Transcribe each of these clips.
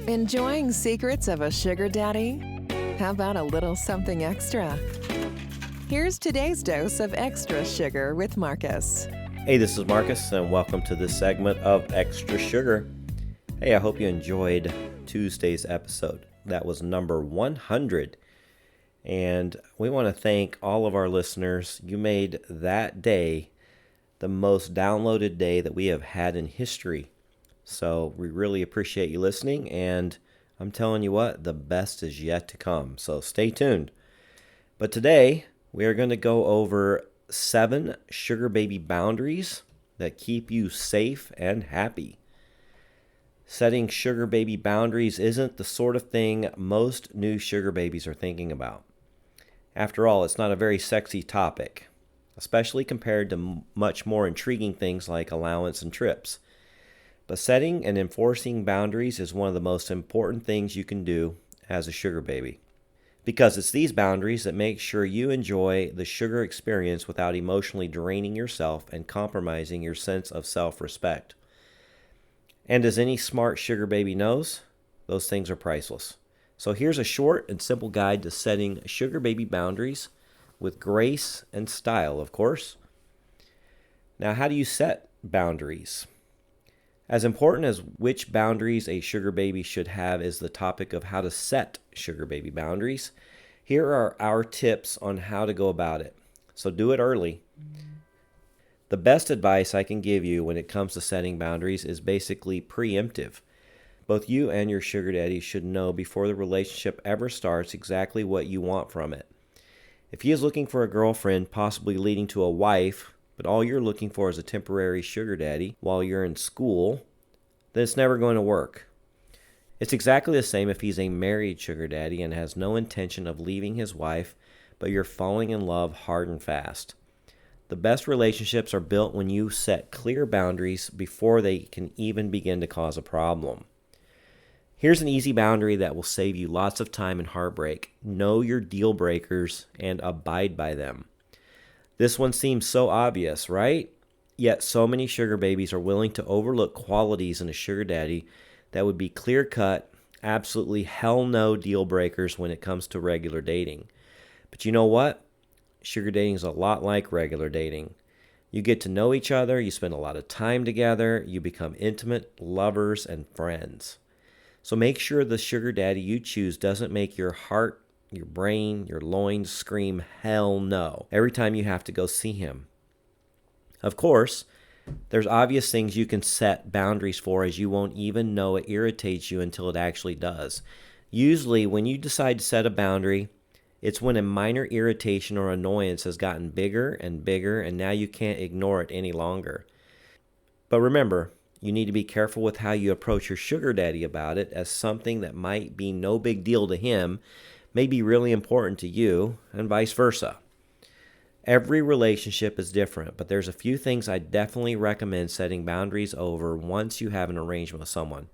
Enjoying secrets of a sugar daddy? How about a little something extra? Here's today's dose of extra sugar with Marcus. Hey, this is Marcus, and welcome to this segment of Extra Sugar. Hey, I hope you enjoyed Tuesday's episode. That was number 100. And we want to thank all of our listeners. You made that day the most downloaded day that we have had in history. So we really appreciate you listening, and I'm telling you what, the best is yet to come. So stay tuned. But today, we are going to go over 7 sugar baby boundaries that keep you safe and happy. Setting sugar baby boundaries isn't the sort of thing most new sugar babies are thinking about. After all, it's not a very sexy topic, especially compared to much more intriguing things like allowance and trips. But setting and enforcing boundaries is one of the most important things you can do as a sugar baby. Because it's these boundaries that make sure you enjoy the sugar experience without emotionally draining yourself and compromising your sense of self-respect. And as any smart sugar baby knows, those things are priceless. So here's a short and simple guide to setting sugar baby boundaries with grace and style, of course. Now, how do you set boundaries? As important as which boundaries a sugar baby should have is the topic of how to set sugar baby boundaries. Here are our tips on how to go about it. So do it early. The best advice I can give you when it comes to setting boundaries is basically preemptive. Both you and your sugar daddy should know before the relationship ever starts exactly what you want from it. If he is looking for a girlfriend, possibly leading to a wife, but all you're looking for is a temporary sugar daddy while you're in school, then it's never going to work. It's exactly the same if he's a married sugar daddy and has no intention of leaving his wife, but you're falling in love hard and fast. The best relationships are built when you set clear boundaries before they can even begin to cause a problem. Here's an easy boundary that will save you lots of time and heartbreak. Know your deal breakers and abide by them. This one seems so obvious, right? Yet so many sugar babies are willing to overlook qualities in a sugar daddy that would be clear-cut, absolutely hell no deal breakers when it comes to regular dating. But you know what? Sugar dating is a lot like regular dating. You get to know each other, you spend a lot of time together, you become intimate lovers and friends. So make sure the sugar daddy you choose doesn't make your heart, your brain, your loins scream hell no every time you have to go see him. Of course, there's obvious things you can set boundaries for as you won't even know it irritates you until it actually does. Usually, when you decide to set a boundary, it's when a minor irritation or annoyance has gotten bigger and now you can't ignore it any longer. But remember, you need to be careful with how you approach your sugar daddy about it, as something that might be no big deal to him may be really important to you, and vice versa. Every relationship is different, but there's a few things I definitely recommend setting boundaries over once you have an arrangement with someone.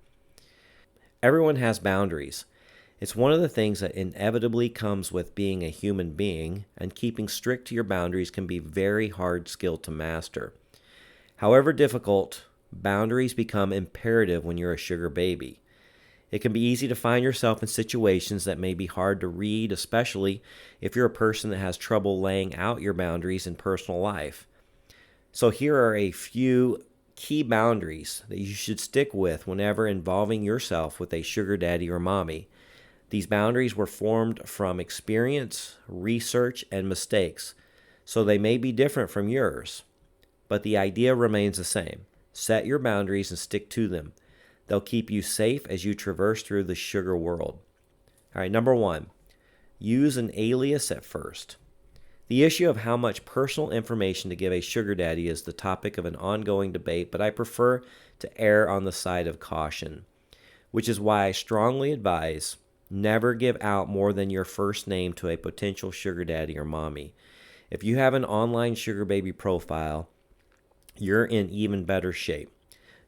Everyone has boundaries. It's one of the things that inevitably comes with being a human being, and keeping strict to your boundaries can be a very hard skill to master. However difficult, boundaries become imperative when you're a sugar baby. It can be easy to find yourself in situations that may be hard to read, especially if you're a person that has trouble laying out your boundaries in personal life. So here are a few key boundaries that you should stick with whenever involving yourself with a sugar daddy or mommy. These boundaries were formed from experience, research, and mistakes, so they may be different from yours. But the idea remains the same. Set your boundaries and stick to them. They'll keep you safe as you traverse through the sugar world. All right, number 1, use an alias at first. The issue of how much personal information to give a sugar daddy is the topic of an ongoing debate, but I prefer to err on the side of caution, which is why I strongly advise never give out more than your first name to a potential sugar daddy or mommy. If you have an online sugar baby profile, you're in even better shape.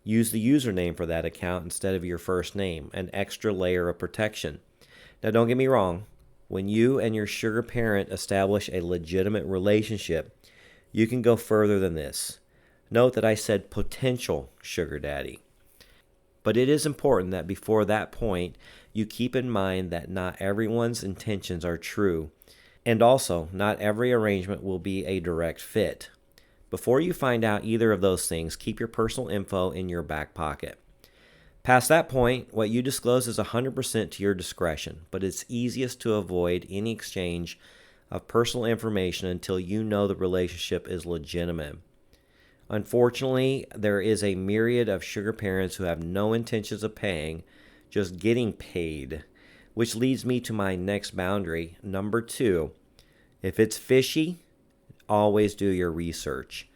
Use the username for that account instead of your first name, an extra layer of protection. Now, don't get me wrong. When you and your sugar parent establish a legitimate relationship, you can go further than this. Note that I said potential sugar daddy. But it is important that before that point, you keep in mind that not everyone's intentions are true, and also not every arrangement will be a direct fit. Before you find out either of those things, keep your personal info in your back pocket. Past that point, what you disclose is 100% to your discretion, but it's easiest to avoid any exchange of personal information until you know the relationship is legitimate. Unfortunately, there is a myriad of sugar parents who have no intentions of paying, just getting paid, which leads me to my next boundary, number 2. If it's fishy, always do your research.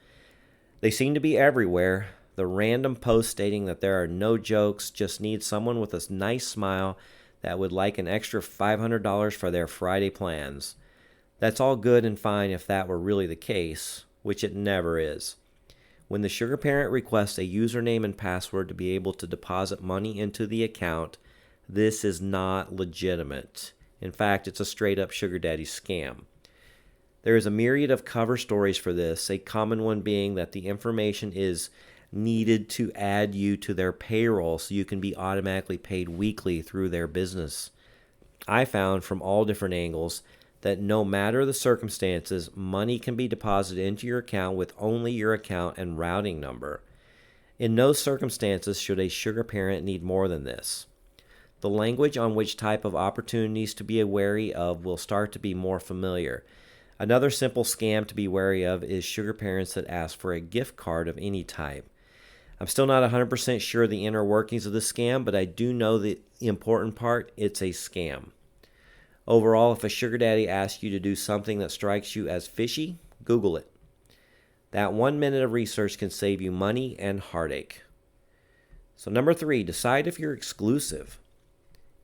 They seem to be everywhere. The random post stating that there are no jokes, just need someone with a nice smile that would like an extra $500 for their Friday plans. That's all good and fine if that were really the case, which it never is. When the sugar parent requests a username and password to be able to deposit money into the account, this is not legitimate. In fact, it's a straight-up sugar daddy scam. There is a myriad of cover stories for this, a common one being that the information is needed to add you to their payroll so you can be automatically paid weekly through their business. I found from all different angles that no matter the circumstances, money can be deposited into your account with only your account and routing number. In no circumstances should a sugar parent need more than this. The language on which type of opportunities to be wary of will start to be more familiar. Another simple scam to be wary of is sugar parents that ask for a gift card of any type. I'm still not 100% sure the inner workings of the scam, but I do know the important part, it's a scam. Overall, if a sugar daddy asks you to do something that strikes you as fishy, Google it. That 1 minute of research can save you money and heartache. So number 3, decide if you're exclusive.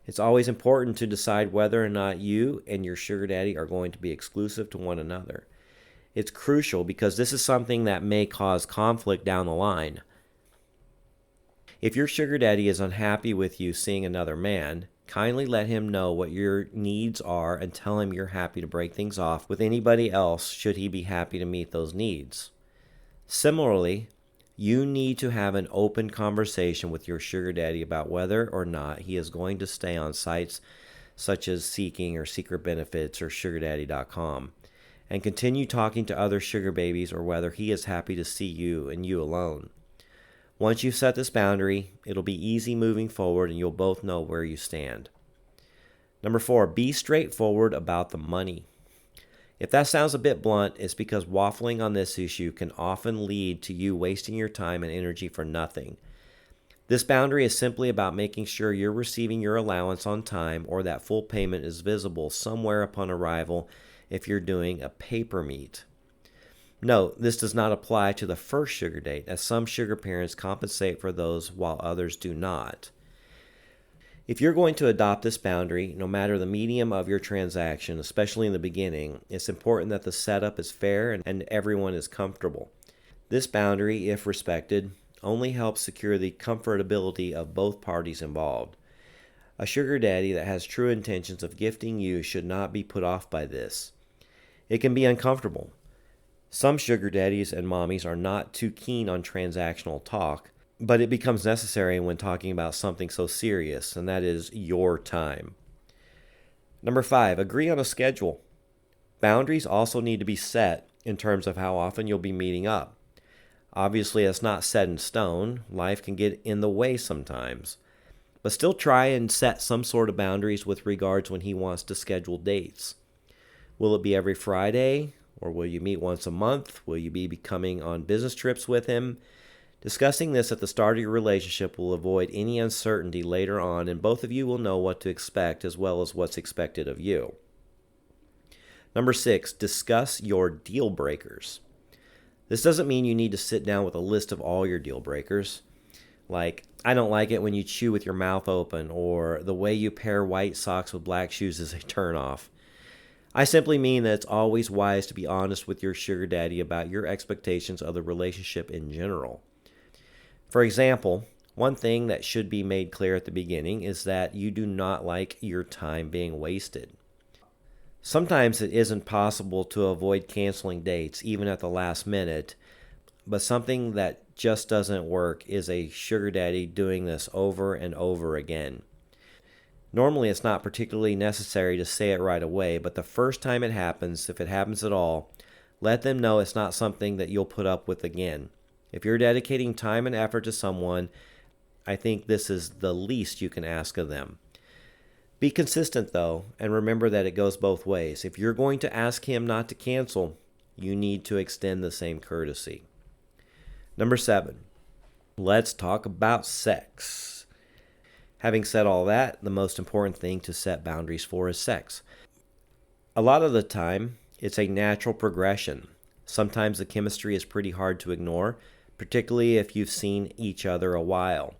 It's always important to decide whether or not you and your sugar daddy are going to be exclusive to one another. It's crucial because this is something that may cause conflict down the line. If your sugar daddy is unhappy with you seeing another man, kindly let him know what your needs are and tell him you're happy to break things off with anybody else should he be happy to meet those needs. Similarly, you need to have an open conversation with your sugar daddy about whether or not he is going to stay on sites such as Seeking or Secret Benefits or SugarDaddy.com and continue talking to other sugar babies, or whether he is happy to see you and you alone. Once you've set this boundary, it'll be easy moving forward and you'll both know where you stand. Number 4, be straightforward about the money. If that sounds a bit blunt, it's because waffling on this issue can often lead to you wasting your time and energy for nothing. This boundary is simply about making sure you're receiving your allowance on time or that full payment is visible somewhere upon arrival if you're doing a paper meet. Note, this does not apply to the first sugar date, as some sugar parents compensate for those while others do not. If you're going to adopt this boundary, no matter the medium of your transaction, especially in the beginning, it's important that the setup is fair and everyone is comfortable. This boundary, if respected, only helps secure the comfortability of both parties involved. A sugar daddy that has true intentions of gifting you should not be put off by this. It can be uncomfortable. Some sugar daddies and mommies are not too keen on transactional talk, but it becomes necessary when talking about something so serious, and that is your time. Number 5, agree on a schedule. Boundaries also need to be set in terms of how often you'll be meeting up. Obviously, it's not set in stone. Life can get in the way sometimes. But still try and set some sort of boundaries with regards when he wants to schedule dates. Will it be every Friday? Or will you meet once a month? Will you be coming on business trips with him? Discussing this at the start of your relationship will avoid any uncertainty later on, and both of you will know what to expect as well as what's expected of you. Number 6, discuss your deal breakers. This doesn't mean you need to sit down with a list of all your deal breakers. Like, I don't like it when you chew with your mouth open, or the way you pair white socks with black shoes is a turnoff. I simply mean that it's always wise to be honest with your sugar daddy about your expectations of the relationship in general. For example, one thing that should be made clear at the beginning is that you do not like your time being wasted. Sometimes it isn't possible to avoid canceling dates, even at the last minute, but something that just doesn't work is a sugar daddy doing this over and over again. Normally, it's not particularly necessary to say it right away, but the first time it happens, if it happens at all, let them know it's not something that you'll put up with again. If you're dedicating time and effort to someone, I think this is the least you can ask of them. Be consistent, though, and remember that it goes both ways. If you're going to ask him not to cancel, you need to extend the same courtesy. Number 7, let's talk about sex. Having said all that, the most important thing to set boundaries for is sex. A lot of the time, it's a natural progression. Sometimes the chemistry is pretty hard to ignore, particularly if you've seen each other a while.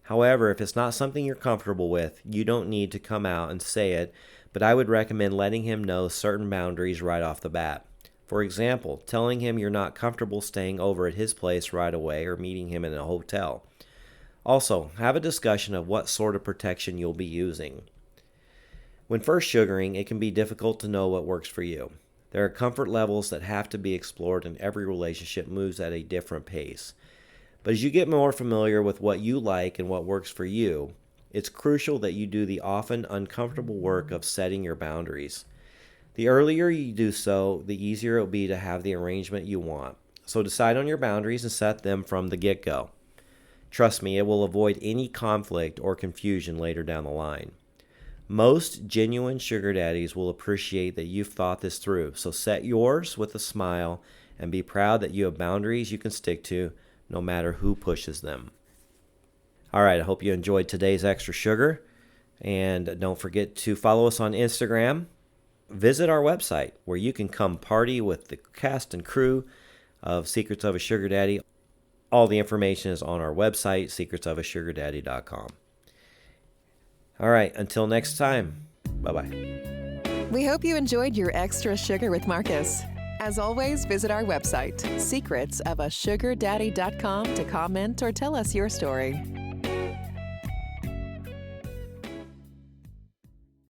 However, if it's not something you're comfortable with, you don't need to come out and say it, but I would recommend letting him know certain boundaries right off the bat. For example, telling him you're not comfortable staying over at his place right away or meeting him in a hotel. Also, have a discussion of what sort of protection you'll be using. When first sugaring, it can be difficult to know what works for you. There are comfort levels that have to be explored, and every relationship moves at a different pace. But as you get more familiar with what you like and what works for you, it's crucial that you do the often uncomfortable work of setting your boundaries. The earlier you do so, the easier it will be to have the arrangement you want. So decide on your boundaries and set them from the get-go. Trust me, it will avoid any conflict or confusion later down the line. Most genuine sugar daddies will appreciate that you've thought this through, so set yours with a smile and be proud that you have boundaries you can stick to no matter who pushes them. All right, I hope you enjoyed today's Extra Sugar, and don't forget to follow us on Instagram. Visit our website where you can come party with the cast and crew of Secrets of a Sugar Daddy. All the information is on our website, secretsofasugardaddy.com. All right, until next time, bye-bye. We hope you enjoyed your Extra Sugar with Marcus. As always, visit our website, secretsofasugardaddy.com, to comment or tell us your story.